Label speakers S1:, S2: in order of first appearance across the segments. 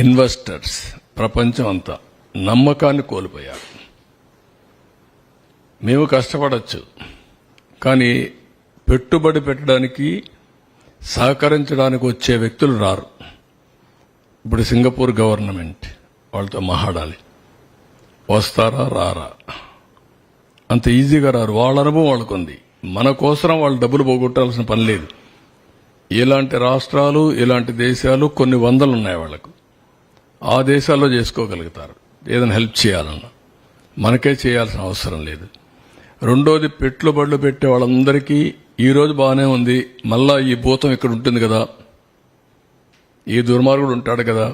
S1: Investors ప్రపంచం అంతా నమ్మకాన్ని కోల్పోయారు. మేము కష్టపడచ్చు, కానీ పెట్టుబడి పెట్టడానికి సహకరించడానికి వచ్చే వ్యక్తులు రారు. ఇప్పుడు సింగపూర్ గవర్నమెంట్ వాళ్ళతో మాట్లాడాలి, వస్తారా రారా? అంత ఈజీగా రారు. వాళ్ళ అనుభవం వాళ్ళకుంది. మన కోసం వాళ్ళు డబ్బులు పోగొట్టాల్సిన పని లేదు. ఇలాంటి రాష్ట్రాలు, ఇలాంటి దేశాలు కొన్ని వందలు ఉన్నాయి వాళ్లకు. ఆ దేశాల్లో చేసుకోగలుగుతారు ఏదైనా హెల్ప్ చేయాలన్నా. మనకే చేయాల్సిన అవసరం లేదు. రెండోది, పెట్టుబడులు పెట్టే వాళ్ళందరికీ ఈ రోజు బాగానే ఉంది, మళ్ళా ఈ భూతం ఇక్కడ ఉంటుంది కదా, ఈ దుర్మార్గుడు ఉంటాడు కదా,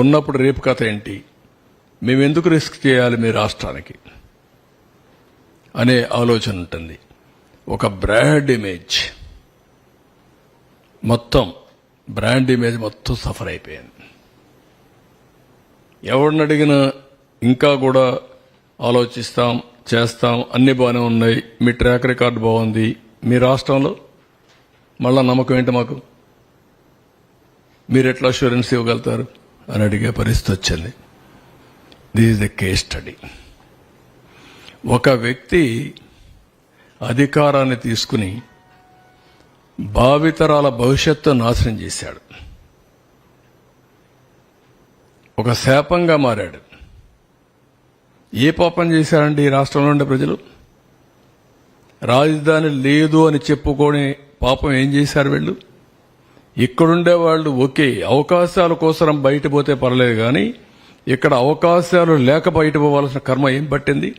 S1: ఉన్నప్పుడు రేపు కథ ఏంటి, మేమెందుకు రిస్క్ చేయాలి మీ రాష్ట్రానికి అనే ఆలోచన ఉంటుంది. ఒక బ్రాండ్ ఇమేజ్ మొత్తం సఫర్ అయిపోయింది. ఎవరిని అడిగినా ఇంకా కూడా ఆలోచిస్తాం, చేస్తాం, అన్ని బాగానే ఉన్నాయి, మీ ట్రాక్ రికార్డు బాగుంది, మీ రాష్ట్రంలో మళ్ళా నమ్మకం ఏంటి మాకు, మీరు ఎట్లా అష్యూరెన్స్ ఇవ్వగలుగుతారు అని అడిగే పరిస్థితి వచ్చింది. This is the case study. ఒక వ్యక్తి అధికారాన్ని తీసుకుని భావితరాల భవిష్యత్తు నాశనం చేశాడు. ఒక శాపంగా మారాడు. ఏ పాపం చేశారండి ఈ రాష్ట్రంలో ఉండే ప్రజలు? రాజధాని లేదు అని చెప్పుకొని పాపం ఏం చేశారు వీళ్ళు? ఇక్కడుండే వాళ్ళు ఒకే అవకాశాల కోసం బయట పోతే పర్లేదు, కానీ ఇక్కడ అవకాశాలు లేక బయట పోవాల్సిన కర్మ ఏం పట్టింది?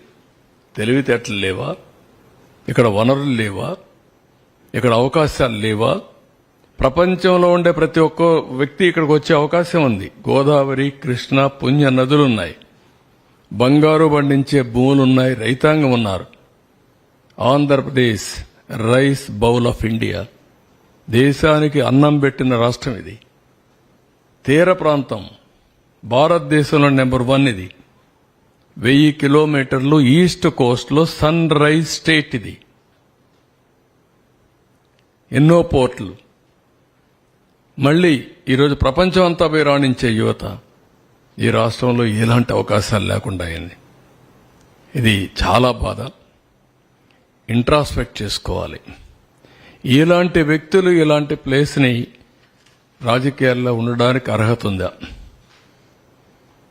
S1: తెలివితేటలు లేవా? ఇక్కడ వనరులు లేవా? ఇక్కడ అవకాశాలు లేవా? ప్రపంచంలో ఉండే ప్రతి ఒక్క వ్యక్తి ఇక్కడికి వచ్చే అవకాశం ఉంది. గోదావరి, కృష్ణ, పుణ్య నదులున్నాయి, బంగారు పండించే భూములున్నాయి, రైతాంగం ఉన్నారు. Andhra Pradesh rice bowl of India, దేశానికి అన్నం పెట్టిన రాష్ట్రం ఇది. తీర ప్రాంతం భారతదేశంలో నెంబర్ 1 ఇది. 1000 కిలోమీటర్లు ఈస్ట్ కోస్ట్ లో సన్ రైజ్ స్టేట్ ఇది. ఎన్నో పోర్ట్లు. మళ్లీ ఈరోజు ప్రపంచం అంతా పోయి రాణించే యువత ఈ రాష్ట్రంలో ఎలాంటి అవకాశాలు లేకుండా అయింది. ఇది చాలా బాధ. ఇంట్రాస్పెక్ట్ చేసుకోవాలి. ఇలాంటి వ్యక్తులు ఇలాంటి ప్లేస్ని రాజకీయాల్లో ఉండడానికి అర్హత ఉందా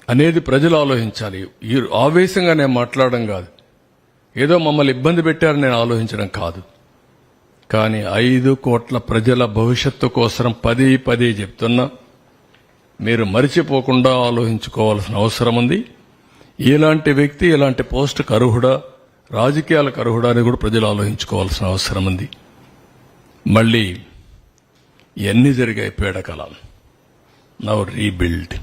S1: అనేది ప్రజలు ఆలోచించాలి. ఈ ఆవేశంగా నేను మాట్లాడడం కాదు, ఏదో మమ్మల్ని ఇబ్బంది పెట్టారని నేను ఆలోచించడం కాదు. కానీ 5 కోట్ల ప్రజల భవిష్యత్తు కోసం పదే చెప్తున్నా, మీరు మరిచిపోకుండా ఆలోచించుకోవాల్సిన అవసరం ఉంది. ఇలాంటి వ్యక్తి ఇలాంటి పోస్టుకు అర్హుడా, రాజకీయాలకు అర్హుడా అని కూడా ప్రజలు ఆలోచించుకోవాల్సిన అవసరం ఉంది. మళ్ళీ ఎన్ని జరిగాయి పీడకలం. Now rebuild.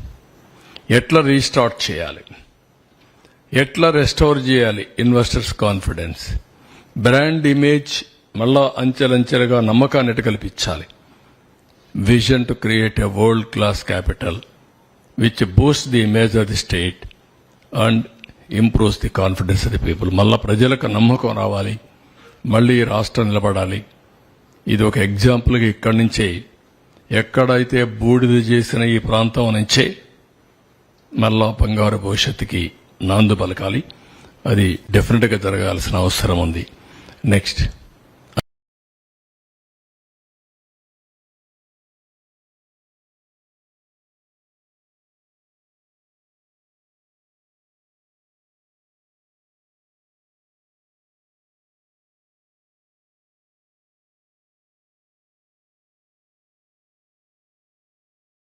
S1: ఎట్లా రీస్టార్ట్ చేయాలి, ఎట్లా రెస్టోర్ చేయాలి ఇన్వెస్టర్స్ కాన్ఫిడెన్స్, బ్రాండ్ ఇమేజ్ మళ్ళా అంచెలంచెలుగా నమ్మకాన్ని కల్పించాలి. Vision to create a world class capital which Boost the image of the state and improves the confidence of the people. మళ్ళా ప్రజలకు నమ్మకం రావాలి, మళ్ళీ రాష్ట్రం నిలబడాలి. ఇది ఒక ఎగ్జాంపుల్గా ఇక్కడి నుంచే, ఎక్కడైతే బూడిద చేసిన ఈ ప్రాంతం నుంచే మళ్ళా బంగారు భవిష్యత్తుకి నాందు పలకాలి. అది డెఫినెట్గా జరగాల్సిన అవసరం ఉంది. నెక్స్ట్